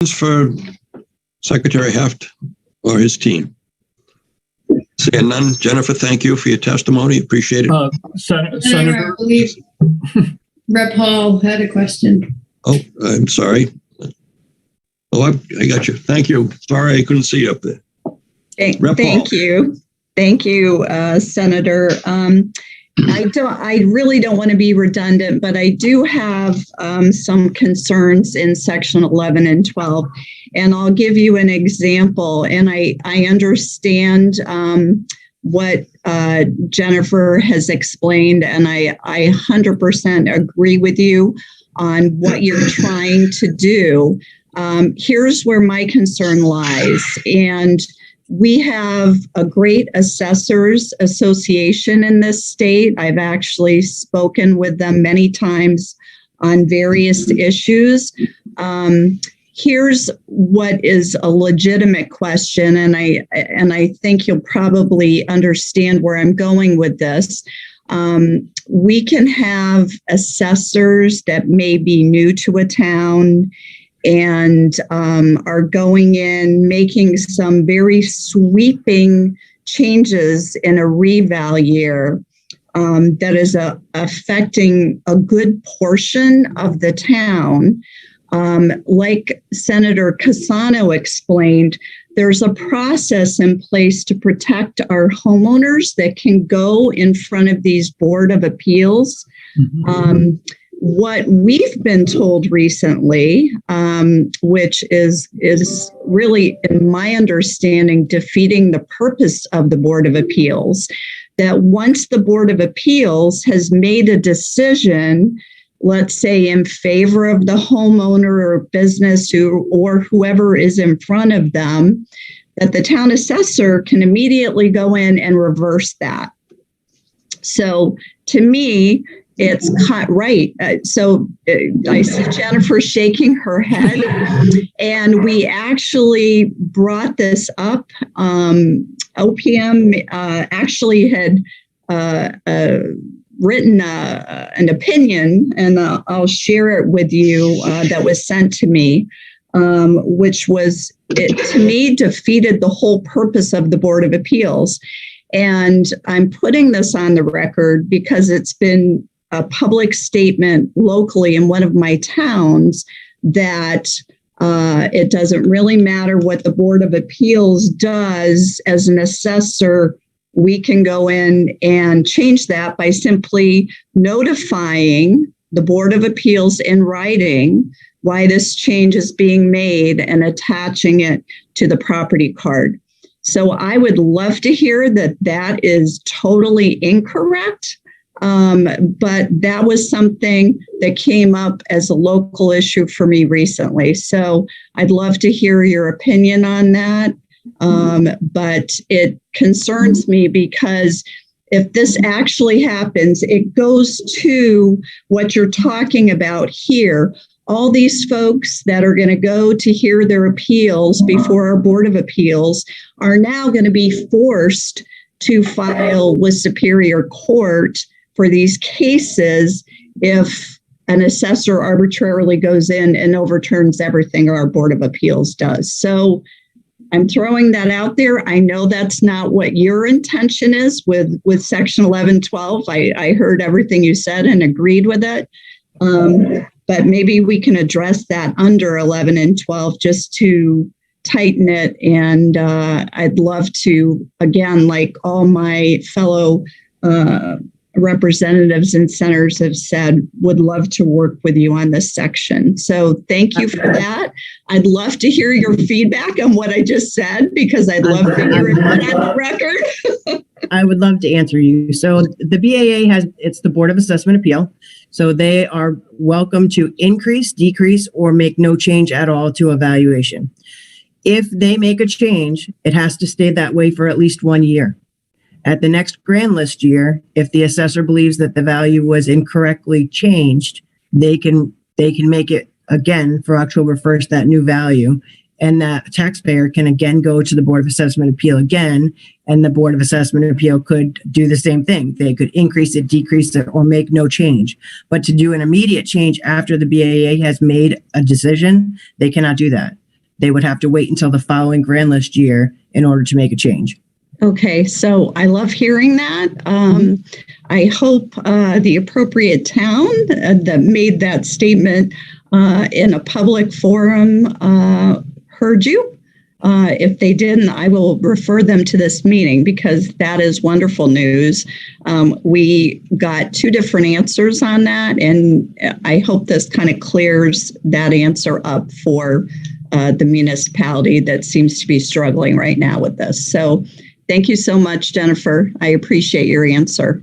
For Secretary Heft or his team? Seeing none, Jennifer, thank you for your testimony. Appreciate it. Senator, I believe Rep. Hall had a question. Oh, I'm sorry. Oh, I got you. Thank you. Sorry, I couldn't see you up there. Thank you. Thank you, Senator. I really don't want to be redundant, but I do have some concerns in section 11 and 12, and I'll give you an example. And I understand what Jennifer has explained, and I 100% agree with you on what you're trying to do. Here's where my concern lies. And we have a great assessors association in this state. I've actually spoken with them many times on various issues. Here's what is a legitimate question, and I think you'll probably understand where I'm going with this. We can have assessors that may be new to a town and are going in, making some very sweeping changes in a reval year that is affecting a good portion of the town. Like Senator Cassano explained, there's a process in place to protect our homeowners that can go in front of these Board of Appeals. Mm-hmm. What we've been told recently, which is really, in my understanding, defeating the purpose of the Board of Appeals, that once the Board of Appeals has made a decision, let's say in favor of the homeowner or business or whoever is in front of them, that the town assessor can immediately go in and reverse that. So to me, it's right. So I see Jennifer shaking her head, and we actually brought this up. OPM actually had written an opinion, and I'll share it with you, that was sent to me, which was, it to me, defeated the whole purpose of the Board of Appeals. And I'm putting this on the record because it's been a public statement locally in one of my towns that it doesn't really matter what the Board of Appeals does. As an assessor, we can go in and change that by simply notifying the Board of Appeals in writing why this change is being made and attaching it to the property card. So I would love to hear that that is totally incorrect. But that was something that came up as a local issue for me recently. So I'd love to hear your opinion on that. But it concerns me because if this actually happens, it goes to what you're talking about here. All these folks that are going to go to hear their appeals before our Board of Appeals are now going to be forced to file with Superior Court for these cases if an assessor arbitrarily goes in and overturns everything our Board of Appeals does. So I'm throwing that out there. I know that's not what your intention is with Section 1112. I heard everything you said and agreed with it. But maybe we can address that under 11 and 12 just to tighten it. And I'd love to, again, like all my fellow representatives and senators have said, would love to work with you on this section. So thank you for that. I'd love to hear your feedback on what I just said, because I'd love to hear it on the record. I would love to answer you. So the BAA it's the Board of Assessment Appeal. So they are welcome to increase, decrease, or make no change at all to evaluation. If they make a change, it has to stay that way for at least 1 year. At the next grand list year, if the assessor believes that the value was incorrectly changed, they can make it again for October 1st, that new value, and that taxpayer can again go to the Board of Assessment Appeal again, and the Board of Assessment Appeal could do the same thing. They could increase it, decrease it, or make no change. But to do an immediate change after the BAA has made a decision, they cannot do that. they would have to wait until the following grand list year in order to make a change. Okay, so I love hearing that. I hope the appropriate town that made that statement in a public forum heard you. If they didn't, I will refer them to this meeting because that is wonderful news. We got two different answers on that, and I hope this kind of clears that answer up for the municipality that seems to be struggling right now with this. So thank you so much, Jennifer. I appreciate your answer.